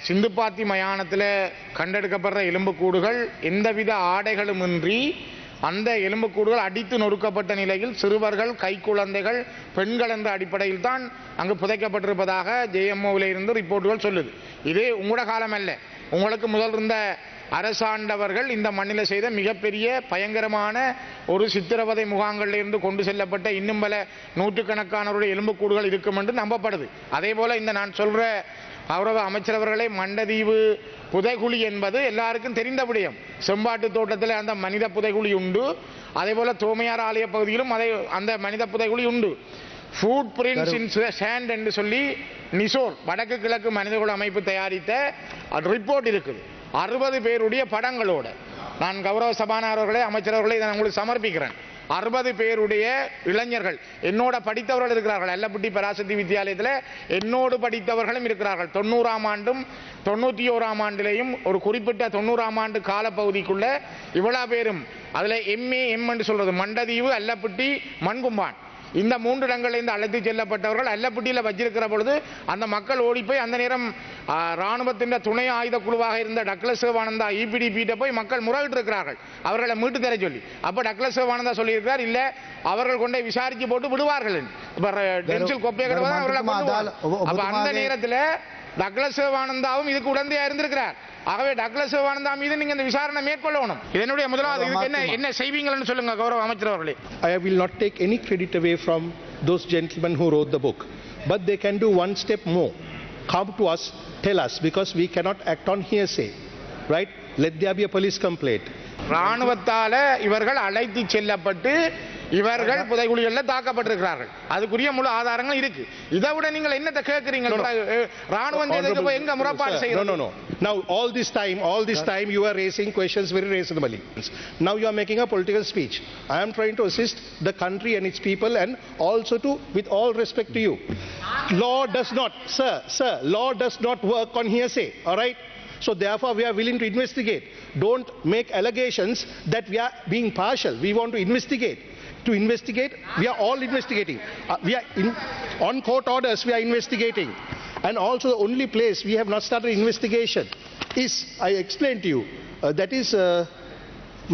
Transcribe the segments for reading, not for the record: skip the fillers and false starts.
சிந்துப்பாத்தி மயானத்தில் கண்டெடுக்கப்படுற எலும்புக்கூடுகள் எந்தவித ஆடைகளுமின்றி அந்த எலும்புக்கூடுகள் அடித்து நொறுக்கப்பட்ட நிலையில் சிறுவர்கள், கைக்குழந்தைகள், பெண்கள் என்ற அடிப்படையில் தான் அங்கு புதைக்கப்பட்டிருப்பதாக ஜேஎம்ஓவில் இருந்து ரிப்போர்ட்டுகள் சொல்லுது. இது உங்களோட காலம் அல்ல. உங்களுக்கு முதல் இருந்த அரசாண்டவர்கள் இந்த மண்ணில் செய்த மிகப்பெரிய பயங்கரமான ஒரு சித்திரவதை முகாம்களில் இருந்து கொண்டு செல்லப்பட்ட இன்னும் பல நூற்றுக்கணக்கானவருடைய எலும்புக்கூடுகள் இருக்கும் என்று நம்பப்படுது. அதே போல இந்த நான் சொல்ற கௌரவ அமைச்சரவர்களே, மண்டதீவு புதைகுழி என்பது எல்லாருக்கும் தெரிந்த விடயம். செம்பாட்டு தோட்டத்தில் அந்த மனித புதைகுழி உண்டு. அதே போல தோமையார் ஆலய பகுதியிலும் அந்த மனித புதைகுழி உண்டு. ஃபுட் பிரிண்ட்ஸ் இன் சாண்ட் என்று சொல்லி நிசோர் வடக்கு கிழக்கு மனிதகுல அமைப்பு தயாரித்த ரிப்போர்ட் இருக்குது. 60 பேருடைய படங்களோட. நான் கௌரவ சபாநாயகர்களே, அமைச்சரவர்களே, இதை உங்களுக்கு சமர்ப்பிக்கிறேன். 60 பேருடைய இளைஞர்கள் என்னோட படித்தவர்கள் இருக்கிறார்கள். அல்லப்பட்டி பராசக்தி வித்தியாலயத்தில் என்னோடு படித்தவர்களும் இருக்கிறார்கள். 90ஆம் ஆண்டும் 91ஆம் ஆண்டிலேயும் ஒரு குறிப்பிட்ட 90ஆம் ஆண்டு காலப்பகுதிக்குள்ள இவ்வளவு பேரும் அதில் எம் என்று சொல்றது மண்டதீவு, அல்லப்பட்டி, மண்கும்பான் இந்த 3 இடங்களிலிருந்து அழைத்து செல்லப்பட்டவர்கள் அல்லப்பட்டியில் வச்சிருக்கிற பொழுது அந்த மக்கள் ஓடி போய் அந்த நேரம் இராணுவத்தின் துணை ஆயுத குழுவாக இருந்த டக்ளஸ் சிவானந்தா இபிடிபிட்ட போய் மக்கள் முறையிட்டு இருக்கிறார்கள் அவர்களை மீட்டு தர சொல்லி. அப்ப டக்ளஸ் சிவானந்தா சொல்லியிருக்கிறார், இல்ல அவர்கள் கொண்டே விசாரிச்சு போட்டு விடுவார்கள். அப்ப அந்த நேரத்தில் டக்ளஸ் சிவானந்தாவும் இதுக்கு உடந்தையா இருந்திருக்கிறார். ஆகவே டக்ளஸ் சிவானந்தா மீது நீங்க இந்த விசாரணை மேற்கொள்ளணும். இதனுடைய முதலாவது இதுக்கு என்ன செய்வீங்கன்னு சொல்லுங்க கௌரவ அமைச்சர் அவர்களே. I will not take any credit away from those gentlemen who wrote the book, but they can do one step more. Come to us, tell us, because we cannot act on hearsay, right? Let there be a police complaint. ராணுவத்தால இவர்கள் அழைத்து செல்லப்பட்டு இவர்கள் புதைகுழிகளில் தாக்கப்பட்டிருக்கிறார்கள். அதுக்குரிய முழு ஆதாரங்கள் இருக்கு. இதை விட நீங்கள் என்னத்தை கேட்கிறீங்க? ராணுவம் எங்க முறைப்பாடு செய்யறது? No. Now all this time you are raising questions very reasonably. Now you are making a political speech. I am trying to assist the country and its people, and also to, with all respect to you, law does not, sir, law does not work on hearsay. All right. So therefore we are willing to investigate. Don't make allegations that we are being partial. We want to investigate. To investigate, we are all investigating. We are on court orders, we are investigating. And also the only place we have not started investigation is, I explained to you, that is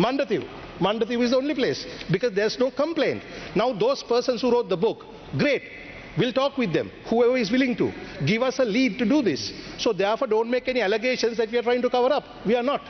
Mandathivu. Mandathivu is the only place because there's no complaint. Now those persons who wrote the book, great. We'll talk with them, whoever is willing to. Give us a lead to do this. So therefore don't make any allegations that we are trying to cover up. We are not.